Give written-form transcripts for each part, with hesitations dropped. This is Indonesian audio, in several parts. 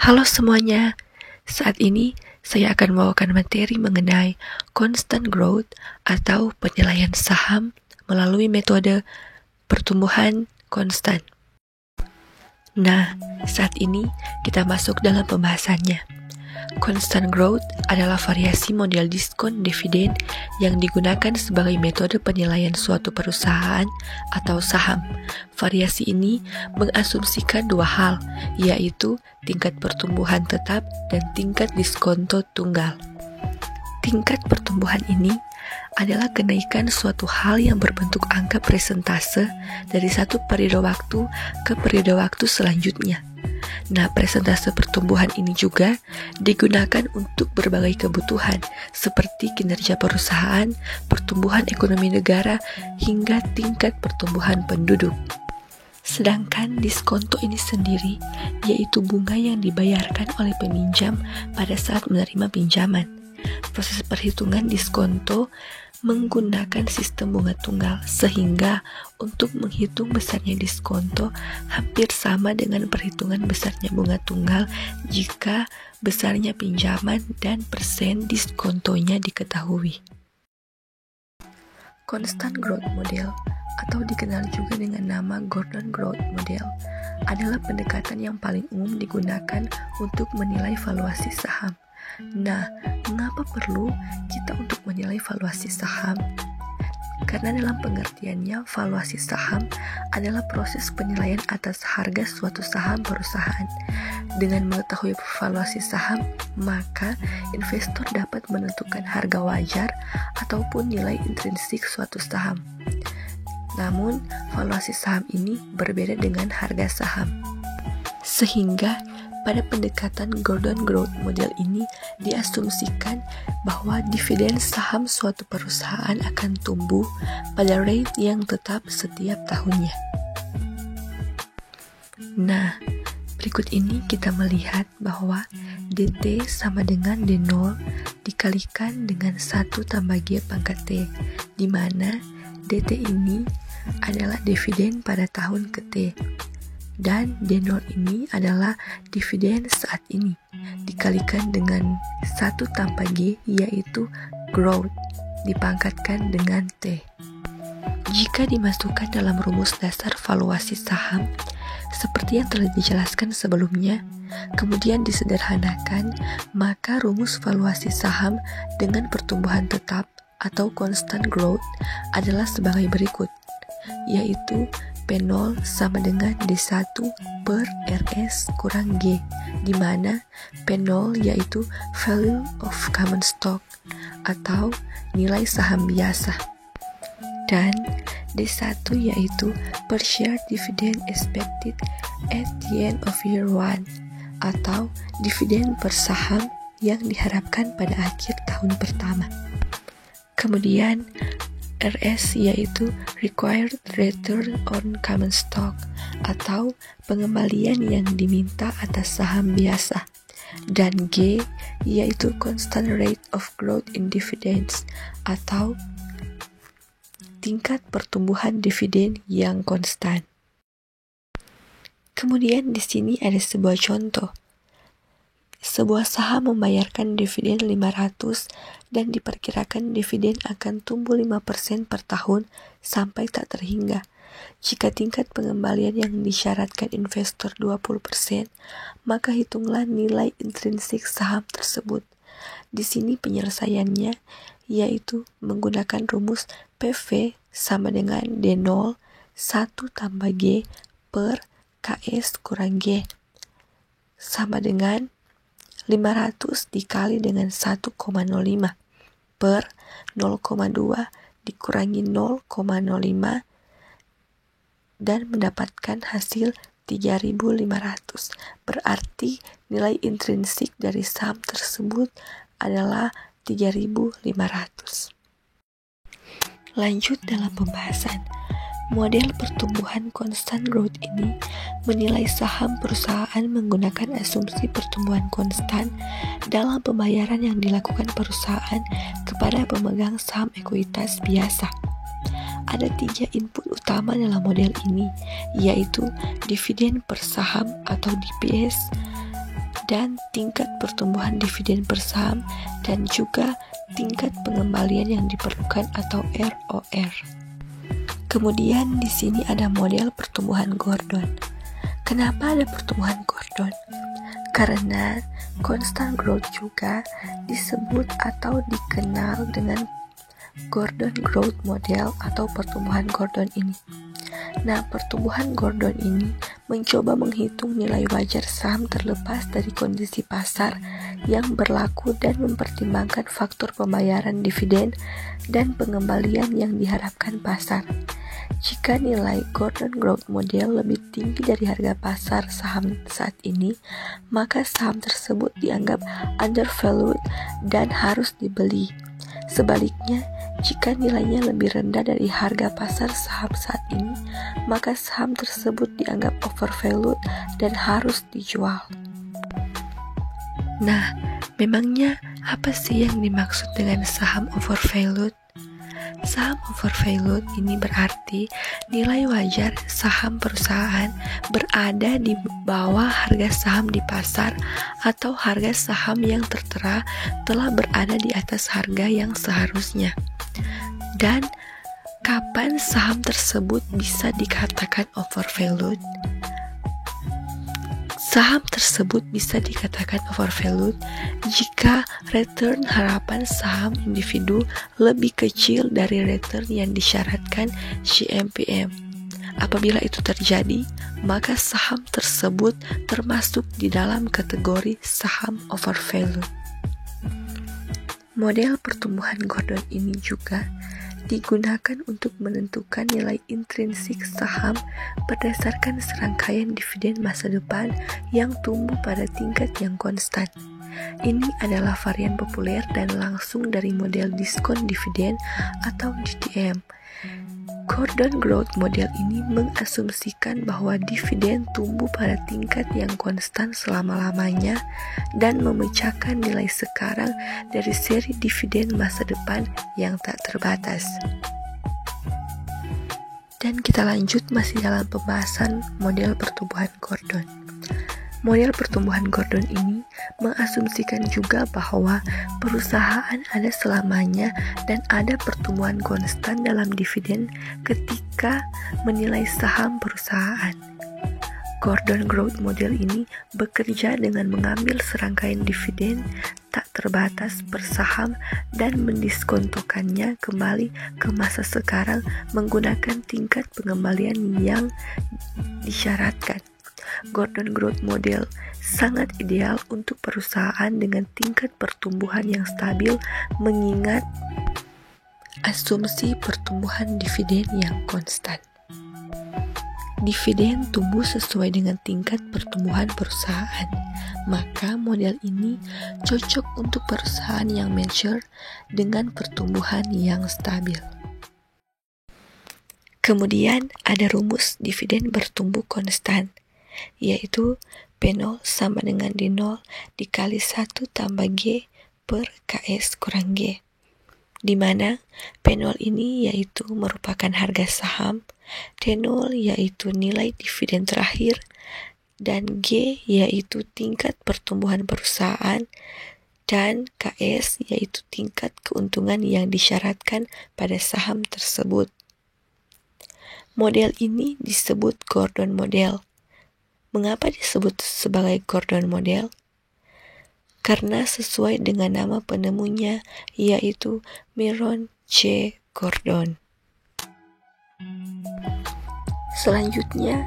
Halo semuanya, saat ini saya akan membawakan materi mengenai constant growth atau penilaian saham melalui metode pertumbuhan konstan. Nah, saat ini kita masuk dalam pembahasannya. Constant growth adalah variasi model diskon dividen yang digunakan sebagai metode penilaian suatu perusahaan atau saham. Variasi ini mengasumsikan dua hal, yaitu tingkat pertumbuhan tetap dan tingkat diskonto tunggal. Tingkat pertumbuhan ini adalah kenaikan suatu hal yang berbentuk angka presentase dari satu periode waktu ke periode waktu selanjutnya. Nah, presentase pertumbuhan ini juga digunakan untuk berbagai kebutuhan seperti kinerja perusahaan, pertumbuhan ekonomi negara, hingga tingkat pertumbuhan penduduk. Sedangkan diskonto ini sendiri yaitu bunga yang dibayarkan oleh peminjam pada saat menerima pinjaman. Proses perhitungan diskonto menggunakan sistem bunga tunggal, sehingga untuk menghitung besarnya diskonto hampir sama dengan perhitungan besarnya bunga tunggal jika besarnya pinjaman dan persen diskontonya diketahui. Constant growth model atau dikenal juga dengan nama Gordon Growth Model adalah pendekatan yang paling umum digunakan untuk menilai valuasi saham. Nah, mengapa perlu kita untuk menilai valuasi saham? Karena dalam pengertiannya, valuasi saham adalah proses penilaian atas harga suatu saham perusahaan. Dengan mengetahui valuasi saham, maka investor dapat menentukan harga wajar ataupun nilai intrinsik suatu saham. Namun, valuasi saham ini berbeda dengan harga saham. Sehingga pada pendekatan Gordon Growth Model ini diasumsikan bahwa dividen saham suatu perusahaan akan tumbuh pada rate yang tetap setiap tahunnya. Nah, berikut ini kita melihat bahwa DT sama dengan D0 dikalikan dengan 1 tambah G pangkat T, di mana DT ini adalah dividen pada tahun ke T. Dan D0 ini adalah dividen saat ini dikalikan dengan 1 tanpa G, yaitu growth dipangkatkan dengan T. Jika dimasukkan dalam rumus dasar valuasi saham seperti yang telah dijelaskan sebelumnya, kemudian disederhanakan, maka rumus valuasi saham dengan pertumbuhan tetap atau constant growth adalah sebagai berikut, yaitu P0 sama dengan D1 per RS kurang G, di mana P0 yaitu value of common stock atau nilai saham biasa, dan D1 yaitu per share dividend expected at the end of year 1 atau dividen per saham yang diharapkan pada akhir tahun pertama. Kemudian RS yaitu Required Return on Common Stock atau pengembalian yang diminta atas saham biasa, dan G yaitu Constant Rate of Growth in Dividends atau tingkat pertumbuhan dividen yang konstan. Kemudian di sini ada sebuah contoh. Sebuah saham membayarkan dividen 500 dan diperkirakan dividen akan tumbuh 5% per tahun sampai tak terhingga. Jika tingkat pengembalian yang disyaratkan investor 20%, maka hitunglah nilai intrinsik saham tersebut. Di sini penyelesaiannya yaitu menggunakan rumus PV sama dengan D0 1 tambah G per KS kurang G sama dengan 500 dikali dengan 1,05 per 0,2 dikurangi 0,05 dan mendapatkan hasil 3.500. Berarti nilai intrinsik dari saham tersebut adalah 3.500. Lanjut dalam pembahasan. Model pertumbuhan constant growth ini menilai saham perusahaan menggunakan asumsi pertumbuhan konstan dalam pembayaran yang dilakukan perusahaan kepada pemegang saham ekuitas biasa. Ada 3 input utama dalam model ini, yaitu dividen per saham atau DPS, dan tingkat pertumbuhan dividen per saham, dan juga tingkat pengembalian yang diperlukan atau ROR. Kemudian di sini ada model pertumbuhan Gordon. Kenapa ada pertumbuhan Gordon? Karena constant growth juga disebut atau dikenal dengan Gordon Growth Model atau pertumbuhan Gordon ini. Nah, pertumbuhan Gordon ini mencoba menghitung nilai wajar saham terlepas dari kondisi pasar yang berlaku dan mempertimbangkan faktor pembayaran dividen dan pengembalian yang diharapkan pasar. Jika nilai Gordon Growth Model lebih tinggi dari harga pasar saham saat ini, maka saham tersebut dianggap undervalued dan harus dibeli. Sebaliknya, jika nilainya lebih rendah dari harga pasar saham saat ini, maka saham tersebut dianggap overvalued dan harus dijual. Nah, memangnya apa sih yang dimaksud dengan saham overvalued? Saham overvalued ini berarti nilai wajar saham perusahaan berada di bawah harga saham di pasar atau harga saham yang tertera telah berada di atas harga yang seharusnya. Dan kapan saham tersebut bisa dikatakan overvalued? Saham tersebut bisa dikatakan overvalued jika return harapan saham individu lebih kecil dari return yang disyaratkan CMPM. Apabila itu terjadi, maka saham tersebut termasuk di dalam kategori saham overvalued. Model pertumbuhan Gordon ini juga digunakan untuk menentukan nilai intrinsik saham berdasarkan serangkaian dividen masa depan yang tumbuh pada tingkat yang konstan. Ini adalah varian populer dan langsung dari model diskon dividen atau DDM. Gordon Growth Model ini mengasumsikan bahwa dividen tumbuh pada tingkat yang konstan selama-lamanya dan memecahkan nilai sekarang dari seri dividen masa depan yang tak terbatas. Dan kita lanjut masih dalam pembahasan model pertumbuhan Gordon. Model pertumbuhan Gordon ini mengasumsikan juga bahwa perusahaan ada selamanya dan ada pertumbuhan konstan dalam dividen ketika menilai saham perusahaan. Gordon Growth Model ini bekerja dengan mengambil serangkaian dividen tak terbatas per saham dan mendiskontokannya kembali ke masa sekarang menggunakan tingkat pengembalian yang disyaratkan. Gordon Growth Model sangat ideal untuk perusahaan dengan tingkat pertumbuhan yang stabil mengingat asumsi pertumbuhan dividen yang konstan. Dividen tumbuh sesuai dengan tingkat pertumbuhan perusahaan, maka model ini cocok untuk perusahaan yang mature dengan pertumbuhan yang stabil. Kemudian ada rumus dividen bertumbuh konstan, yaitu P0 sama dengan D0 dikali 1 tambah G per KS kurang G, di mana P0 ini yaitu merupakan harga saham, D0 yaitu nilai dividen terakhir, dan G yaitu tingkat pertumbuhan perusahaan, dan KS yaitu tingkat keuntungan yang disyaratkan pada saham tersebut. Model ini disebut Gordon Model. Mengapa disebut sebagai Gordon Model? Karena sesuai dengan nama penemunya, yaitu Myron J. Gordon. Selanjutnya,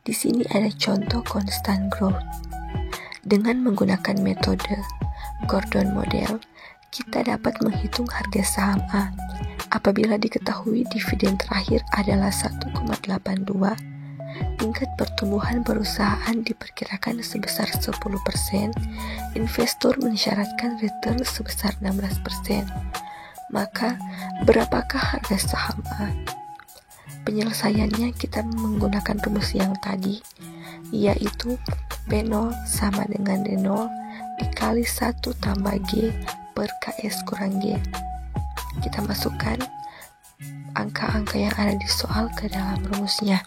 di sini ada contoh constant growth. Dengan menggunakan metode Gordon Model, kita dapat menghitung harga saham A. Apabila diketahui dividen terakhir adalah 1,82, tingkat pertumbuhan perusahaan diperkirakan sebesar 10%, investor mensyaratkan return sebesar 16%. Maka, berapakah harga saham A? Penyelesaiannya kita menggunakan rumus yang tadi, yaitu P0 sama dengan D0 dikali 1 tambah G per KS kurang G. Kita masukkan angka-angka yang ada di soal ke dalam rumusnya,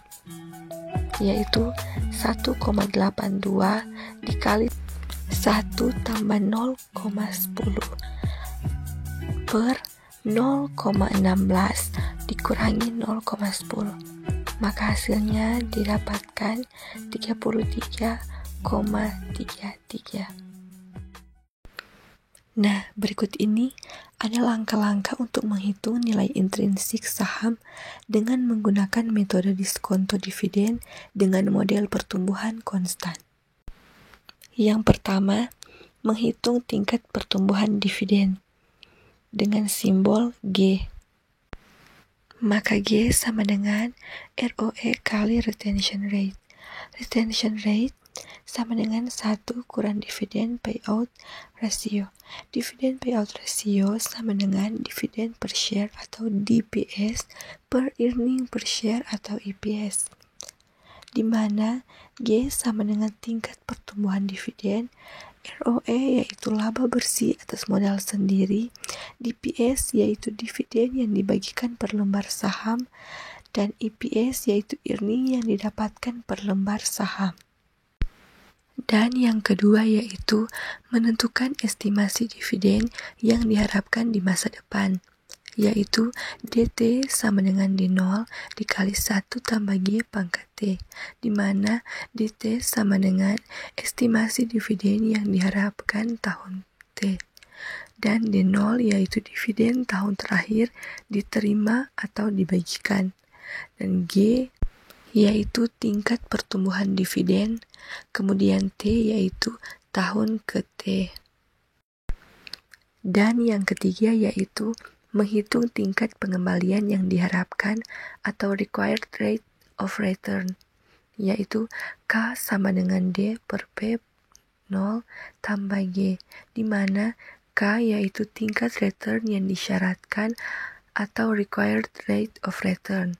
yaitu 1,82 dikali 1 tambah 0,10 per 0,16 dikurangi 0,10, maka hasilnya didapatkan 33,33. Nah, berikut ini ada langkah-langkah untuk menghitung nilai intrinsik saham dengan menggunakan metode diskonto dividen dengan model pertumbuhan konstan. Yang pertama, menghitung tingkat pertumbuhan dividen dengan simbol G. Maka G sama dengan ROE kali retention rate. Retention rate sama dengan 1 kurang dividen payout ratio. Dividen payout ratio sama dengan dividen per share atau DPS per earning per share atau EPS, di mana G sama dengan tingkat pertumbuhan dividen, ROE yaitu laba bersih atas modal sendiri, DPS yaitu dividen yang dibagikan per lembar saham, dan EPS yaitu earning yang didapatkan per lembar saham. Dan yang kedua yaitu menentukan estimasi dividen yang diharapkan di masa depan, yaitu DT sama dengan D0 dikali 1 tambah G pangkat T, di mana DT sama dengan estimasi dividen yang diharapkan tahun T, dan D0 yaitu dividen tahun terakhir diterima atau dibagikan, dan G yaitu tingkat pertumbuhan dividen, kemudian T yaitu tahun ke T. Dan yang ketiga yaitu menghitung tingkat pengembalian yang diharapkan atau required rate of return, yaitu K sama dengan D per P 0 tambah G, di mana K yaitu tingkat return yang disyaratkan atau required rate of return,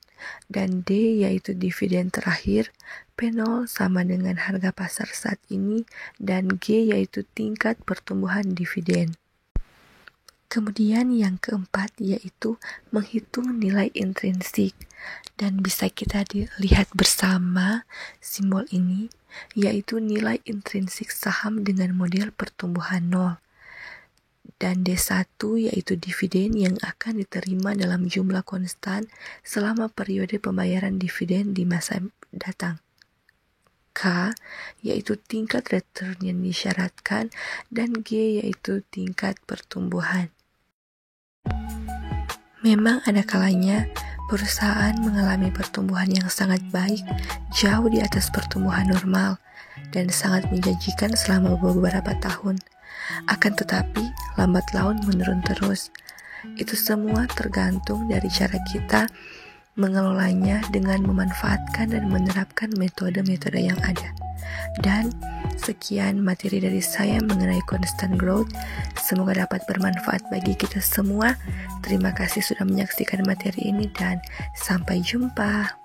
dan D yaitu dividen terakhir, P0 sama dengan harga pasar saat ini, dan G yaitu tingkat pertumbuhan dividen. Kemudian yang keempat yaitu menghitung nilai intrinsik, dan bisa kita lihat bersama simbol ini, yaitu nilai intrinsik saham dengan model pertumbuhan 0. Dan D1 yaitu dividen yang akan diterima dalam jumlah konstan selama periode pembayaran dividen di masa datang. K yaitu tingkat return yang disyaratkan, dan G yaitu tingkat pertumbuhan. Memang ada kalanya perusahaan mengalami pertumbuhan yang sangat baik, jauh di atas pertumbuhan normal, dan sangat menjanjikan selama beberapa tahun. Akan tetapi, lambat laun menurun terus. Itu semua tergantung dari cara kita mengelolanya dengan memanfaatkan dan menerapkan metode-metode yang ada. Dan sekian materi dari saya mengenai constant growth. Semoga dapat bermanfaat bagi kita semua. Terima kasih sudah menyaksikan materi ini dan sampai jumpa.